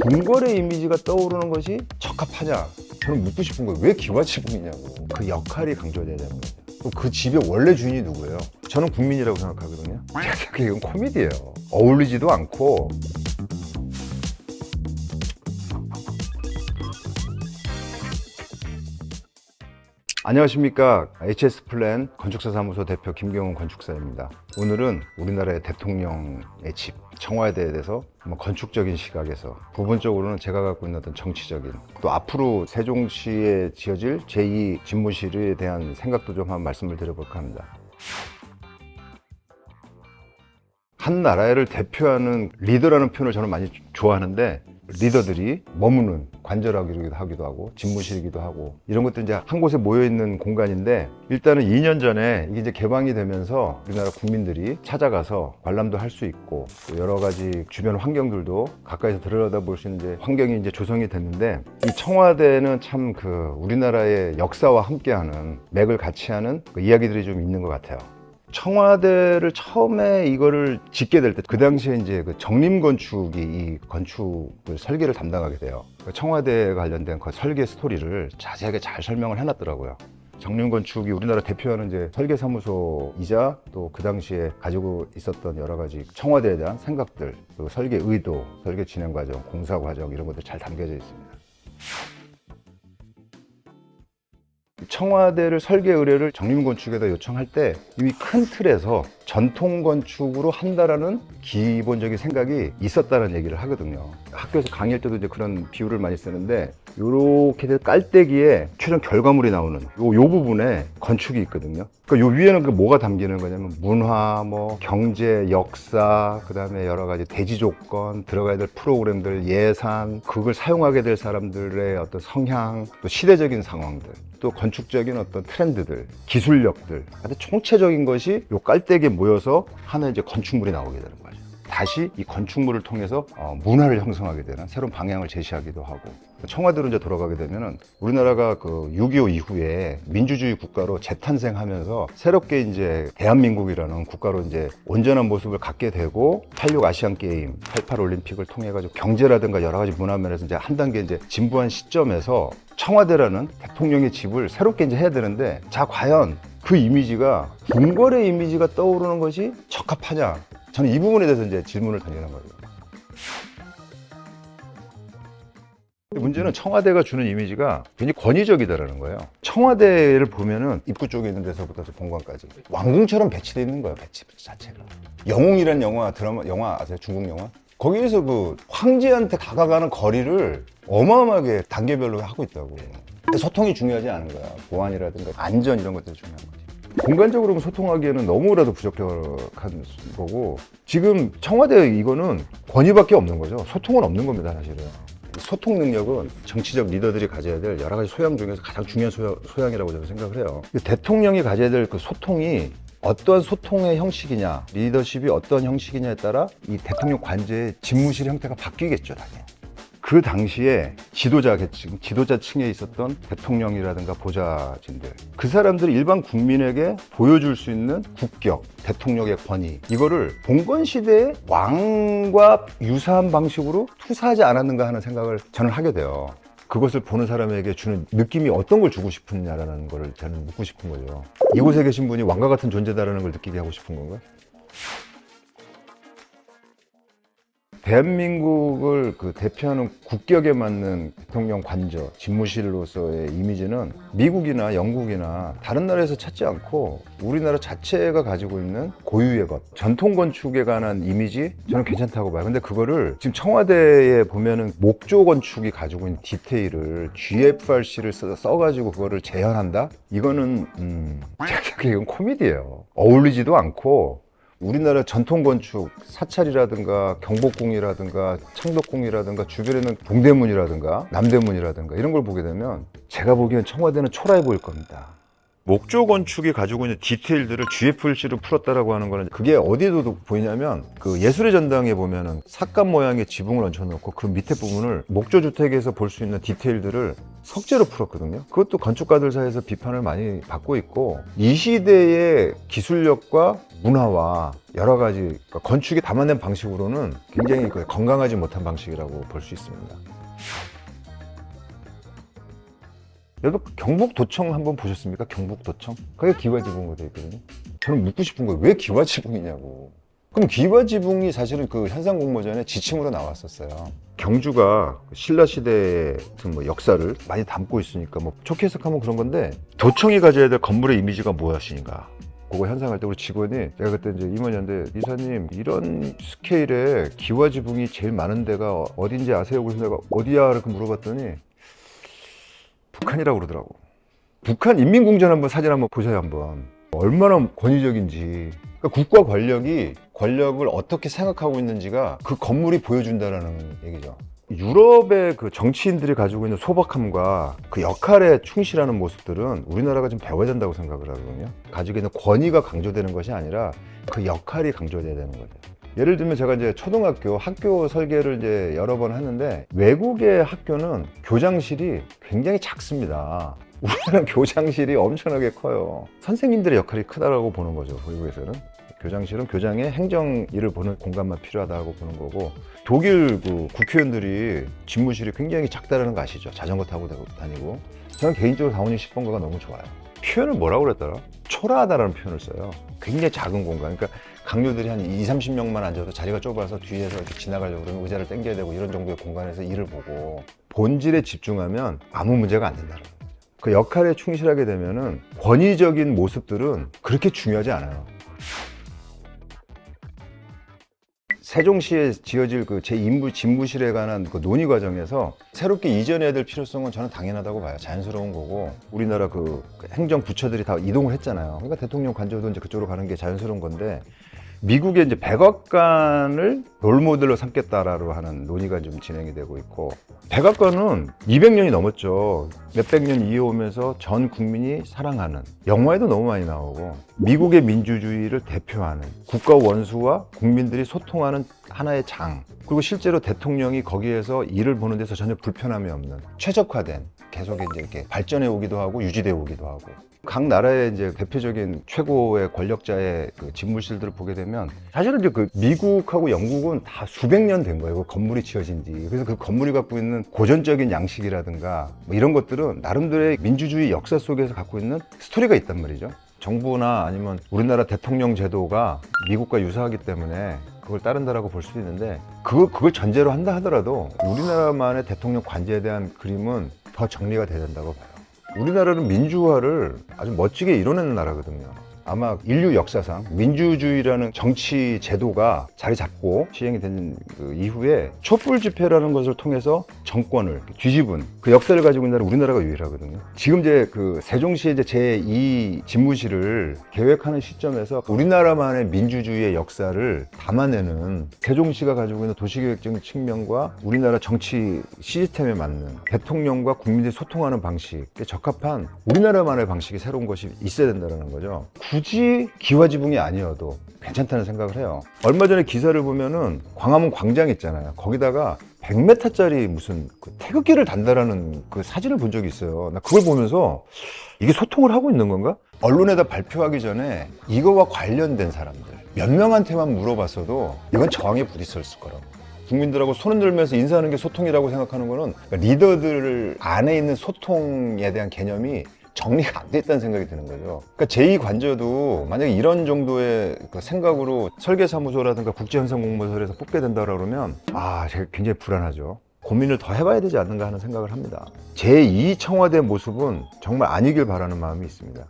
궁궐의 이미지가 떠오르는 것이 적합하냐? 저는 묻고 싶은 거예요. 왜 기와지붕이냐고. 그 역할이 강조돼야 되는 거죠. 또 그 집의 원래 주인이 누구예요? 저는 국민이라고 생각하거든요. 이건 코미디예요. 어울리지도 않고. 안녕하십니까. HS플랜 건축사사무소 대표 김경훈 건축사입니다. 오늘은 우리나라의 대통령의 집 청와대에 대해서 건축적인 시각에서, 부분적으로는 제가 갖고 있는 어떤 정치적인, 또 앞으로 세종시에 지어질 제2 집무실에 대한 생각도 좀 한번 말씀을 드려볼까 합니다. 한 나라를 대표하는 리더라는 표현을 저는 많이 좋아하는데, 리더들이 머무는 관절하기도 하고 집무실이기도 하고 이런 것들이 이제 한 곳에 모여 있는 공간인데, 일단은 2년 전에 이게 이제 개방이 되면서 우리나라 국민들이 찾아가서 관람도 할 수 있고, 또 여러 가지 주변 환경들도 가까이서 들여다볼 수 있는 이제 환경이 이제 조성이 됐는데, 이 청와대는 참 그 우리나라의 역사와 함께하는, 맥을 같이 하는 그 이야기들이 좀 있는 것 같아요. 청와대를 처음에 이거를 짓게 될 때, 그 당시에 이제 그 정림건축이 이 건축을 설계를 담당하게 돼요. 청와대에 관련된 그 설계 스토리를 자세하게 잘 설명을 해놨더라고요. 정림건축이 우리나라 대표하는 이제 설계사무소이자, 또 그 당시에 가지고 있었던 여러 가지 청와대에 대한 생각들, 그리고 설계 의도, 설계 진행 과정, 공사 과정, 이런 것들 잘 담겨져 있습니다. 청와대를 설계 의뢰를 정림건축에다 요청할 때 이미 큰 틀에서 전통건축으로 한다라는 기본적인 생각이 있었다는 얘기를 하거든요. 학교에서 강의할 때도 이제 그런 비유를 많이 쓰는데, 요렇게 된 깔때기에 최종 결과물이 나오는 요 부분에 건축이 있거든요. 그러니까 요 위에는 그 뭐가 담기는 거냐면, 문화, 뭐 경제, 역사, 그 다음에 여러 가지 대지 조건, 들어가야 될 프로그램들, 예산, 그걸 사용하게 될 사람들의 어떤 성향, 또 시대적인 상황들, 또 건축적인 어떤 트렌드들, 기술력들, 아주 총체적인 것이 요 깔때기에 모여서 하나의 이제 건축물이 나오게 되는 거죠. 다시 이 건축물을 통해서 문화를 형성하게 되는 새로운 방향을 제시하기도 하고, 청와대로 이제 돌아가게 되면은 우리나라가 그 6.25 이후에 민주주의 국가로 재탄생하면서 새롭게 이제 대한민국이라는 국가로 이제 온전한 모습을 갖게 되고, 86 아시안 게임, 88 올림픽을 통해 가지고 경제라든가 여러 가지 문화 면에서 이제 한 단계 이제 진보한 시점에서 청와대라는 대통령의 집을 새롭게 이제 해야 되는데, 자, 과연 그 이미지가, 궁궐의 이미지가 떠오르는 것이 적합하냐? 저는 이 부분에 대해서 이제 질문을 던지는 거죠. 문제는 청와대가 주는 이미지가 굉장히 권위적이다라는 거예요. 청와대를 보면은 입구 쪽에 있는 데서부터 본관까지 왕궁처럼 배치되어 있는 거예요. 배치 자체가. 영웅이란 영화 아세요? 중국 영화? 거기에서 그 황제한테 다가가는 거리를 어마어마하게 단계별로 하고 있다고. 근데 소통이 중요하지 않은 거야. 보안이라든가 안전, 이런 것들이 중요한 거지. 공간적으로 소통하기에는 너무나도 부족한 거고, 지금 청와대 이거는 권위밖에 없는 거죠. 소통은 없는 겁니다, 사실은. 소통 능력은 정치적 리더들이 가져야 될 여러 가지 소양 중에서 가장 중요한 소양이라고 저는 생각을 해요. 대통령이 가져야 될 그 소통이 어떠한 소통의 형식이냐, 리더십이 어떤 형식이냐에 따라 이 대통령 관저의 집무실 형태가 바뀌겠죠, 당연히. 그 당시에 지도자층에 있었던 대통령이라든가 보좌진들, 그 사람들이 일반 국민에게 보여줄 수 있는 국격, 대통령의 권위, 이거를 봉건 시대의 왕과 유사한 방식으로 투사하지 않았는가 하는 생각을 저는 하게 돼요. 그것을 보는 사람에게 주는 느낌이 어떤 걸 주고 싶느냐라는 걸 저는 묻고 싶은 거죠. 이곳에 계신 분이 왕과 같은 존재다라는 걸 느끼게 하고 싶은 건가요? 대한민국을 그 대표하는 국격에 맞는 대통령 관저, 집무실로서의 이미지는 미국이나 영국이나 다른 나라에서 찾지 않고 우리나라 자체가 가지고 있는 고유의 것, 전통 건축에 관한 이미지, 저는 괜찮다고 봐요. 근데 그거를 지금 청와대에 보면은 목조 건축이 가지고 있는 디테일을 GFRC를 써가지고 그거를 재현한다? 이거는 이건 코미디예요. 어울리지도 않고, 우리나라 전통 건축, 사찰이라든가 경복궁이라든가 창덕궁이라든가 주변에는 동대문이라든가 남대문이라든가 이런 걸 보게 되면 제가 보기엔 청와대는 초라해 보일 겁니다. 목조 건축이 가지고 있는 디테일들을 GFC로 풀었다라고 하는 거는 그게 어디에도 보이냐면 그 예술의 전당에 보면은 삭감 모양의 지붕을 얹혀놓고 그 밑에 부분을 목조 주택에서 볼 수 있는 디테일들을 석재로 풀었거든요. 그것도 건축가들 사이에서 비판을 많이 받고 있고 이 시대의 기술력과 문화와 여러 가지 그러니까 건축이 담아낸 방식으로는 굉장히 건강하지 못한 방식이라고 볼 수 있습니다. 여러분 경북도청 한번 보셨습니까? 경북도청? 그게 기와지붕으로 되어 있거든요. 저는 묻고 싶은 거예요. 왜 기와지붕이냐고. 그럼 기와지붕이 사실은 그 현상공모전에 지침으로 나왔었어요. 경주가 신라시대의 뭐 역사를 많이 담고 있으니까 뭐 좋게 해석하면 그런 건데 도청이 가져야 될 건물의 이미지가 무엇인가. 그거 현상할 때 우리 직원이 내가 그때 이제 임원이었는데 이사님 이런 스케일의 기와지붕이 제일 많은 데가 어딘지 아세요? 그래서 내가 어디야? 이렇게 물어봤더니 북한이라고 그러더라고. 북한 인민궁전 한번 사진 한번 보세요. 한번 얼마나 권위적인지. 그러니까 국가 권력이 권력을 어떻게 생각하고 있는지가 그 건물이 보여준다는 얘기죠. 유럽의 그 정치인들이 가지고 있는 소박함과 그 역할에 충실하는 모습들은 우리나라가 좀 배워야 된다고 생각을 하거든요. 가지고 있는 권위가 강조되는 것이 아니라 그 역할이 강조돼야 되는 거죠. 예를 들면 제가 이제 초등학교 학교 설계를 이제 여러 번 했는데 외국의 학교는 교장실이 굉장히 작습니다. 우리나라는 교장실이 엄청나게 커요. 선생님들의 역할이 크다고 보는 거죠. 외국에서는 교장실은 교장의 행정 일을 보는 공간만 필요하다고 보는 거고 독일 그 국회의원들이 집무실이 굉장히 작다라는 거 아시죠? 자전거 타고 다니고. 저는 개인적으로 다운이 10번가가 너무 좋아요. 표현을 뭐라고 그랬더라? 초라하다라는 표현을 써요. 굉장히 작은 공간. 그러니까 강요들이 한 20-30명만 앉아도 자리가 좁아서 뒤에서 이렇게 지나가려고 그러면 의자를 당겨야 되고 이런 정도의 공간에서 일을 보고 본질에 집중하면 아무 문제가 안 된다는 거예요. 그 역할에 충실하게 되면은 권위적인 모습들은 그렇게 중요하지 않아요. 세종시에 지어질 그 제2부 집무실에 관한 그 논의 과정에서 새롭게 이전해야 될 필요성은 저는 당연하다고 봐요. 자연스러운 거고 우리나라 그 행정 부처들이 다 이동을 했잖아요. 그러니까 대통령 관저도 이제 그쪽으로 가는 게 자연스러운 건데 미국의 이제 백악관을 롤모델로 삼겠다라고 하는 논의가 좀 진행이 되고 있고 백악관은 200년이 넘었죠. 몇백 년 이어오면서 전 국민이 사랑하는 영화에도 너무 많이 나오고 미국의 민주주의를 대표하는 국가 원수와 국민들이 소통하는 하나의 장 그리고 실제로 대통령이 거기에서 일을 보는 데서 전혀 불편함이 없는 최적화된 계속 이제 이렇게 발전해 오기도 하고 유지되어 오기도 하고 각 나라의 이제 대표적인 최고의 권력자의 그 집무실들을 보게 되면 사실은 이제 그 미국하고 영국은 다 수백 년 된 거예요. 그 건물이 지어진 지. 그래서 그 건물이 갖고 있는 고전적인 양식이라든가 뭐 이런 것들은 나름대로의 민주주의 역사 속에서 갖고 있는 스토리가 있단 말이죠. 정부나 아니면 우리나라 대통령 제도가 미국과 유사하기 때문에 그걸 따른다라고 볼 수도 있는데 그걸 전제로 한다 하더라도 우리나라만의 대통령 관제에 대한 그림은 더 정리가 돼야 된다고 봐요. 우리나라는 민주화를 아주 멋지게 이뤄내는 나라거든요. 아마 인류 역사상 민주주의라는 정치 제도가 자리 잡고 시행이 된 그 이후에 촛불 집회라는 것을 통해서 정권을 뒤집은 그 역사를 가지고 있는 나라 우리나라가 유일하거든요. 지금 이제 그 세종시의 이제 제2 집무실을 계획하는 시점에서 우리나라만의 민주주의의 역사를 담아내는 세종시가 가지고 있는 도시계획적인 측면과 우리나라 정치 시스템에 맞는 대통령과 국민들이 소통하는 방식에 적합한 우리나라만의 방식이 새로운 것이 있어야 된다는 거죠. 굳이 기와지붕이 아니어도 괜찮다는 생각을 해요. 얼마 전에 기사를 보면은 광화문 광장 있잖아요. 거기다가 100m짜리 무슨 그 태극기를 단다라는 그 사진을 본 적이 있어요. 나 그걸 보면서 이게 소통을 하고 있는 건가? 언론에다 발표하기 전에 이거와 관련된 사람들 몇 명한테만 물어봤어도 이건 저항에 부딪혔을 거라고. 국민들하고 손을 들면서 인사하는 게 소통이라고 생각하는 거는 리더들 안에 있는 소통에 대한 개념이 정리가 안 돼 있다는 생각이 드는 거죠. 그러니까 제2관저도 만약에 이런 정도의 그 생각으로 설계사무소라든가 국제현상공모소에서 뽑게 된다 그러면 제가 굉장히 불안하죠. 고민을 더 해봐야 되지 않는가 하는 생각을 합니다. 제2 청와대 모습은 정말 아니길 바라는 마음이 있습니다.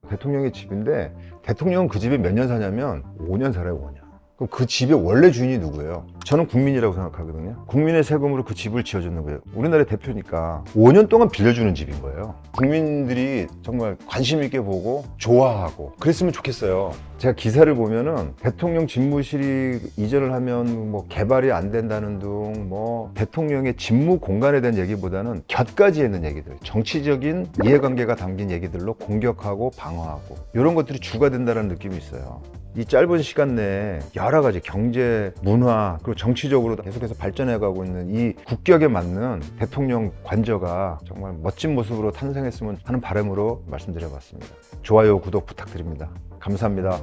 대통령의 집인데 대통령은 그 집에 몇 년 사냐면 5년 살아요. 5년. 그럼 그 집의 원래 주인이 누구예요? 저는 국민이라고 생각하거든요. 국민의 세금으로 그 집을 지어주는 거예요. 우리나라의 대표니까 5년 동안 빌려주는 집인 거예요. 국민들이 정말 관심 있게 보고 좋아하고 그랬으면 좋겠어요. 제가 기사를 보면은 대통령 집무실이 이전을 하면 뭐 개발이 안 된다는 등 뭐 대통령의 집무 공간에 대한 얘기보다는 곁가지 있는 얘기들, 정치적인 이해관계가 담긴 얘기들로 공격하고 방어하고 이런 것들이 주가 된다는 느낌이 있어요. 이 짧은 시간 내에 여러 가지 경제, 문화, 그리고 정치적으로 계속해서 발전해가고 있는 이 국격에 맞는 대통령 관저가 정말 멋진 모습으로 탄생했으면 하는 바람으로 말씀드려봤습니다. 좋아요, 구독 부탁드립니다. 감사합니다.